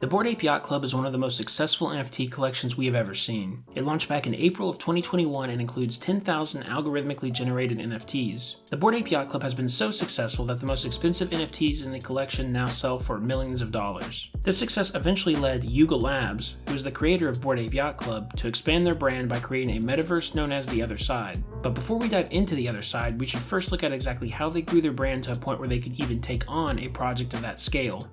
The Bored Ape Yacht Club is one of the most successful NFT collections we have ever seen. It launched back in April of 2021 and includes 10,000 algorithmically generated NFTs. The Bored Ape Yacht Club has been so successful that the most expensive NFTs in the collection now sell for millions of dollars. This success eventually led Yuga Labs, who is the creator of Bored Ape Yacht Club, to expand their brand by creating a metaverse known as the Otherside. But before we dive into the Otherside, we should first look at exactly how they grew their brand to a point where they could even take on a project of that scale.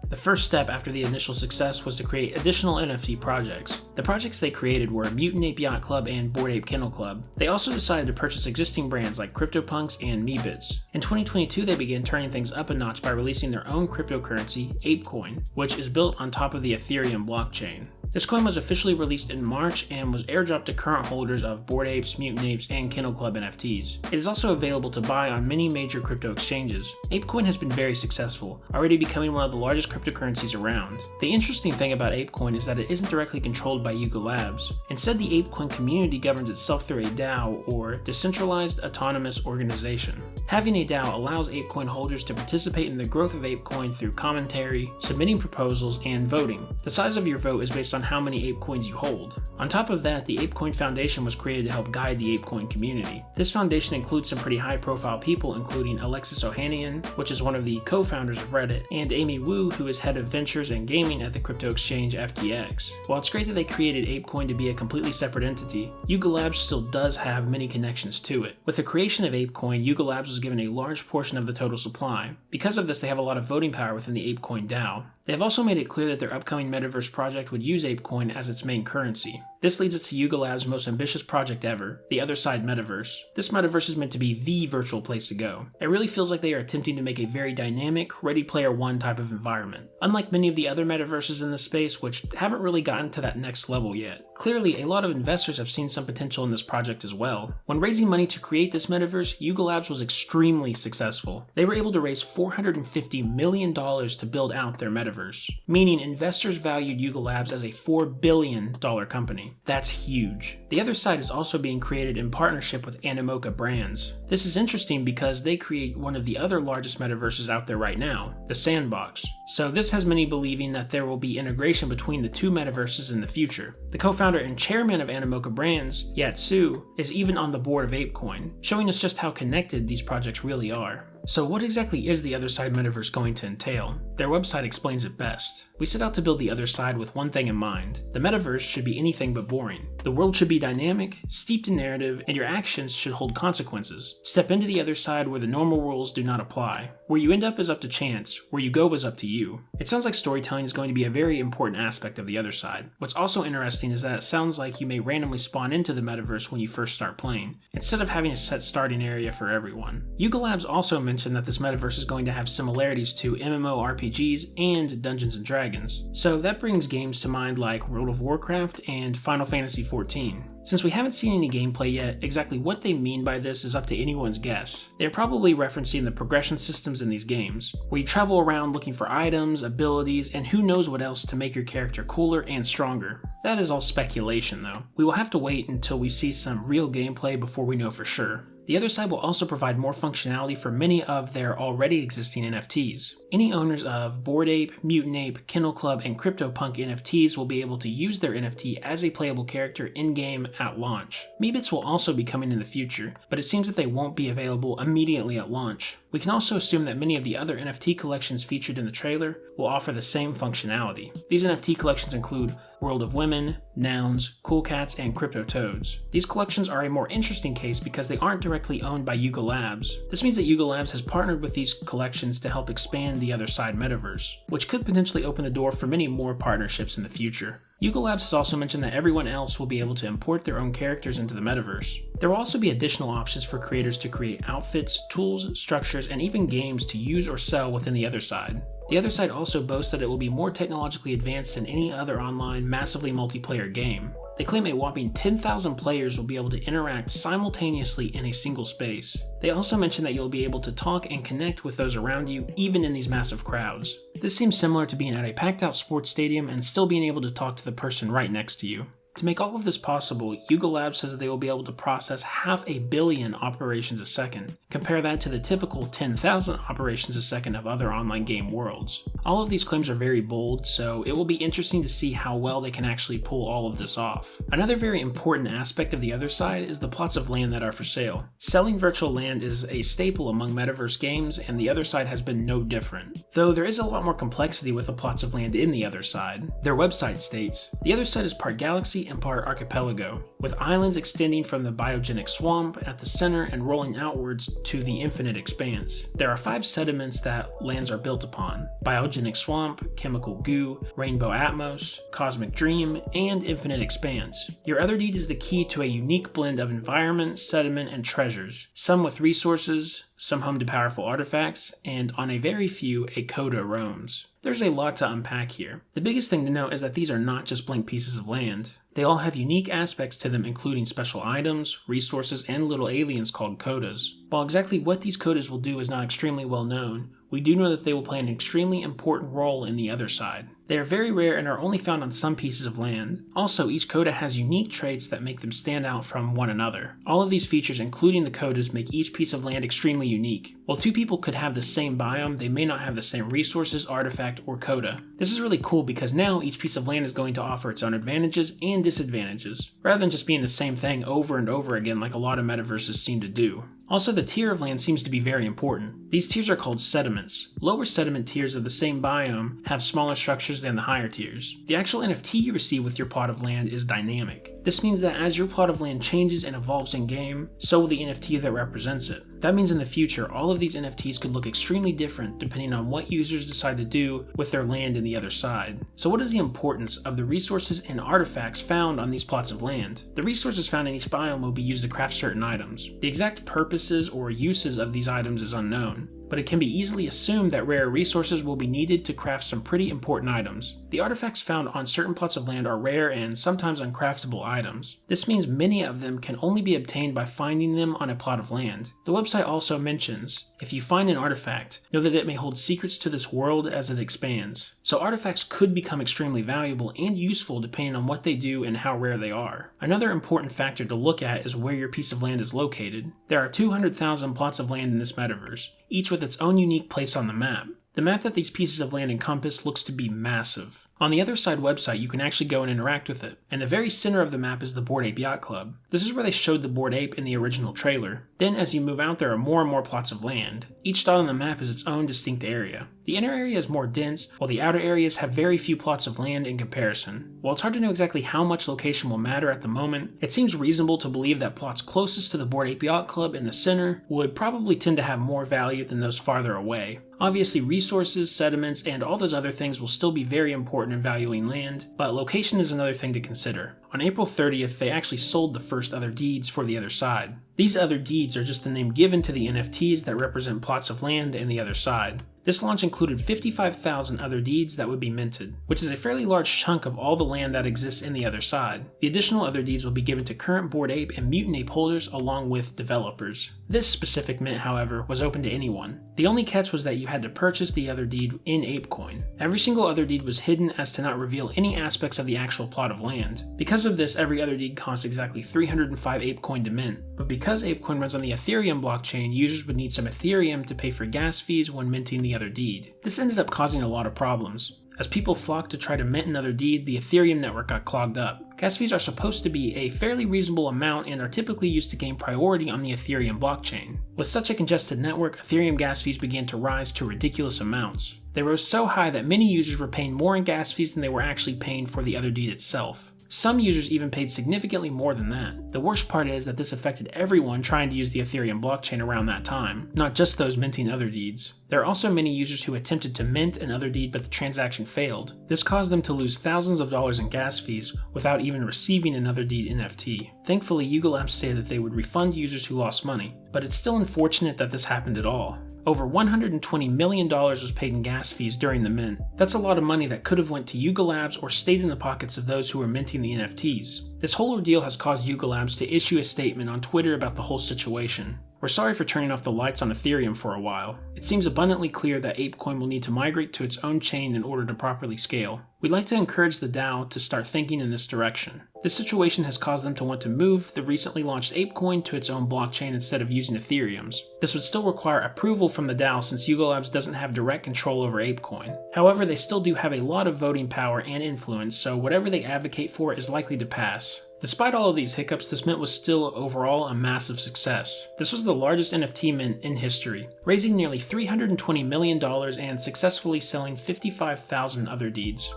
The first step after the initial success was to create additional NFT projects. The projects they created were Mutant Ape Yacht Club and Bored Ape Kennel Club. They also decided to purchase existing brands like CryptoPunks and Meebits. In 2022, they began turning things up a notch by releasing their own cryptocurrency, ApeCoin, which is built on top of the Ethereum blockchain. This coin was officially released in March and was airdropped to current holders of Bored Apes, Mutant Apes, and Kennel Club NFTs. It is also available to buy on many major crypto exchanges. ApeCoin has been very successful, already becoming one of the largest cryptocurrencies around. The interesting thing about ApeCoin is that it isn't directly controlled by Yuga Labs. Instead, the ApeCoin community governs itself through a DAO, or Decentralized Autonomous Organization. Having a DAO allows ApeCoin holders to participate in the growth of ApeCoin through commentary, submitting proposals, and voting. The size of your vote is based on how many ApeCoins you hold. On top of that, the ApeCoin Foundation was created to help guide the ApeCoin community. This foundation includes some pretty high-profile people, including Alexis Ohanian, which is one of the co-founders of Reddit, and Amy Wu, who is head of ventures and gaming at the crypto exchange FTX. While it's great that they created ApeCoin to be a completely separate entity, Yuga Labs still does have many connections to it. With the creation of ApeCoin, Yuga Labs was given a large portion of the total supply. Because of this, they have a lot of voting power within the ApeCoin DAO. They have also made it clear that their upcoming metaverse project would use ApeCoin as its main currency. This leads us to Yuga Labs' most ambitious project ever, the Otherside Metaverse. This metaverse is meant to be the virtual place to go. It really feels like they are attempting to make a very dynamic, Ready Player One type of environment. Unlike many of the other metaverses in this space, which haven't really gotten to that next level yet. Clearly, a lot of investors have seen some potential in this project as well. When raising money to create this metaverse, Yuga Labs was extremely successful. They were able to raise $450 million to build out their metaverse, meaning investors valued Yuga Labs as a $4 billion company. That's huge. The Otherside is also being created in partnership with Animoca Brands. This is interesting because they create one of the other largest metaverses out there right now, the Sandbox. So this has many believing that there will be integration between the two metaverses in the future. The co-founder and chairman of Animoca Brands, Yat Su, is even on the board of ApeCoin, showing us just how connected these projects really are. So what exactly is the Otherside Metaverse going to entail? Their website explains it best. We set out to build the Otherside with one thing in mind. The metaverse should be anything but boring. The world should be dynamic, steeped in narrative, and your actions should hold consequences. Step into the Otherside where the normal rules do not apply. Where you end up is up to chance, where you go is up to you. It sounds like storytelling is going to be a very important aspect of the Otherside. What's also interesting is that it sounds like you may randomly spawn into the metaverse when you first start playing, instead of having a set starting area for everyone. Yuga Labs also mentioned that this metaverse is going to have similarities to MMORPGs and Dungeons & Dragons. So that brings games to mind like World of Warcraft and Final Fantasy XIV. Since we haven't seen any gameplay yet, exactly what they mean by this is up to anyone's guess. They're probably referencing the progression systems in these games, where you travel around looking for items, abilities, and who knows what else to make your character cooler and stronger. That is all speculation though. We will have to wait until we see some real gameplay before we know for sure. The Otherside will also provide more functionality for many of their already existing NFTs. Any owners of Bored Ape, Mutant Ape, Kennel Club, and CryptoPunk NFTs will be able to use their NFT as a playable character in-game at launch. Meebits will also be coming in the future, but it seems that they won't be available immediately at launch. We can also assume that many of the other NFT collections featured in the trailer will offer the same functionality. These NFT collections include World of Women, Nouns, Cool Cats, and Crypto Toads. These collections are a more interesting case because they aren't directly owned by Yuga Labs. This means that Yuga Labs has partnered with these collections to help expand the Otherside Metaverse, which could potentially open the door for many more partnerships in the future. Yuga Labs has also mentioned that everyone else will be able to import their own characters into the metaverse. There will also be additional options for creators to create outfits, tools, structures, and even games to use or sell within the Otherside. The Otherside also boasts that it will be more technologically advanced than any other online, massively multiplayer game. They claim a whopping 10,000 players will be able to interact simultaneously in a single space. They also mention that you'll be able to talk and connect with those around you, even in these massive crowds. This seems similar to being at a packed out sports stadium and still being able to talk to the person right next to you. To make all of this possible, Yuga Labs says that they will be able to process 500 million operations a second. Compare that to the typical 10,000 operations a second of other online game worlds. All of these claims are very bold, so it will be interesting to see how well they can actually pull all of this off. Another very important aspect of the Otherside is the plots of land that are for sale. Selling virtual land is a staple among metaverse games, and the Otherside has been no different. Though there is a lot more complexity with the plots of land in the Otherside. Their website states, "The Otherside is part galaxy and part archipelago, with islands extending from the biogenic swamp at the center and rolling outwards to the infinite expanse. There are 5 sediments that lands are built upon: biogenic swamp, chemical goo, rainbow atmos, cosmic dream, and infinite expanse. Your Otherdeed is the key to a unique blend of environment, sediment, and treasures, some with resources, some home to powerful artifacts, and on a very few, a coda roams." There's a lot to unpack here. The biggest thing to note is that these are not just blank pieces of land. They all have unique aspects to them, including special items, resources, and little aliens called codas. While exactly what these codas will do is not extremely well known, we do know that they will play an extremely important role in the Otherside. They are very rare and are only found on some pieces of land. Also, each coda has unique traits that make them stand out from one another. All of these features, including the codas, make each piece of land extremely unique. While 2 people could have the same biome, they may not have the same resources, artifact, or coda. This is really cool because now each piece of land is going to offer its own advantages and disadvantages, rather than just being the same thing over and over again like a lot of metaverses seem to do. Also, the tier of land seems to be very important. These tiers are called sediments. Lower sediment tiers of the same biome have smaller structures than the higher tiers. The actual NFT you receive with your plot of land is dynamic. This means that as your plot of land changes and evolves in-game, so will the NFT that represents it. That means in the future, all of these NFTs could look extremely different depending on what users decide to do with their land in the Otherside. So what is the importance of the resources and artifacts found on these plots of land? The resources found in each biome will be used to craft certain items. The exact purposes or uses of these items is unknown, but it can be easily assumed that rare resources will be needed to craft some pretty important items. The artifacts found on certain plots of land are rare and sometimes uncraftable items. This means many of them can only be obtained by finding them on a plot of land. The website also mentions, if you find an artifact, know that it may hold secrets to this world as it expands. So artifacts could become extremely valuable and useful depending on what they do and how rare they are. Another important factor to look at is where your piece of land is located. There are 200,000 plots of land in this metaverse, each with its own unique place on the map. The map that these pieces of land encompass looks to be massive. On the Otherside website, you can actually go and interact with it. In the very center of the map is the Bored Ape Yacht Club. This is where they showed the Bored Ape in the original trailer. Then as you move out, there are more and more plots of land. Each dot on the map is its own distinct area. The inner area is more dense, while the outer areas have very few plots of land in comparison. While it's hard to know exactly how much location will matter at the moment, it seems reasonable to believe that plots closest to the Bored Ape Yacht Club in the center would probably tend to have more value than those farther away. Obviously, resources, sediments, and all those other things will still be very important in valuing land, but location is another thing to consider. On April 30th, they actually sold the first Otherdeeds for the Otherside. These Otherdeeds are just the name given to the NFTs that represent plots of land in the Otherside. This launch included 55,000 Otherdeeds that would be minted, which is a fairly large chunk of all the land that exists in the Otherside. The additional Otherdeeds will be given to current Bored Ape and Mutant Ape holders along with developers. This specific mint, however, was open to anyone. The only catch was that you had to purchase the Otherdeed in ApeCoin. Every single Otherdeed was hidden as to not reveal any aspects of the actual plot of land. Because of this, every Otherdeed costs exactly 305 ApeCoin to mint, but because ApeCoin runs on the Ethereum blockchain, users would need some Ethereum to pay for gas fees when minting the Otherdeed. This ended up causing a lot of problems. As people flocked to try to mint an Otherdeed, the Ethereum network got clogged up. Gas fees are supposed to be a fairly reasonable amount and are typically used to gain priority on the Ethereum blockchain. With such a congested network, Ethereum gas fees began to rise to ridiculous amounts. They rose so high that many users were paying more in gas fees than they were actually paying for the Otherdeed itself. Some users even paid significantly more than that. The worst part is that this affected everyone trying to use the Ethereum blockchain around that time, not just those minting Otherdeeds. There are also many users who attempted to mint an Otherdeed but the transaction failed. This caused them to lose thousands of dollars in gas fees without even receiving an Otherdeed NFT. Thankfully, Yuga Labs stated that they would refund users who lost money, but it's still unfortunate that this happened at all. Over $120 million was paid in gas fees during the mint. That's a lot of money that could have went to Yuga Labs or stayed in the pockets of those who were minting the NFTs. This whole ordeal has caused Yuga Labs to issue a statement on Twitter about the whole situation. We're sorry for turning off the lights on Ethereum for a while. It seems abundantly clear that ApeCoin will need to migrate to its own chain in order to properly scale. We'd like to encourage the DAO to start thinking in this direction. This situation has caused them to want to move the recently launched ApeCoin to its own blockchain instead of using Ethereum's. This would still require approval from the DAO since Yuga Labs doesn't have direct control over ApeCoin. However, they still do have a lot of voting power and influence, so whatever they advocate for is likely to pass. Despite all of these hiccups, this mint was still overall a massive success. This was the largest NFT mint in history, raising nearly $320 million and successfully selling 55,000 Otherdeeds.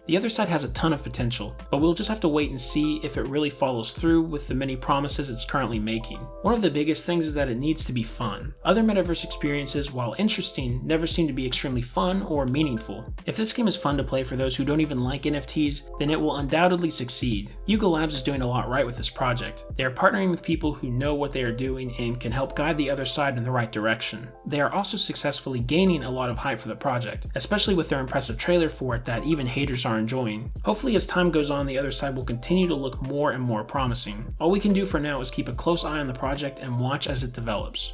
The other side has a ton of potential, but we'll just have to wait and see if it really follows through with the many promises it's currently making. One of the biggest things is that it needs to be fun. Other metaverse experiences, while interesting, never seem to be extremely fun or meaningful. If this game is fun to play for those who don't even like NFTs, then it will undoubtedly succeed. Yuga Labs is doing a lot right with this project. They are partnering with people who know what they are doing and can help guide the other side in the right direction. They are also successfully gaining a lot of hype for the project, especially with their impressive trailer for it that even haters are enjoying. Hopefully as time goes on, the other side will continue to look more and more promising. All we can do for now is keep a close eye on the project and watch as it develops.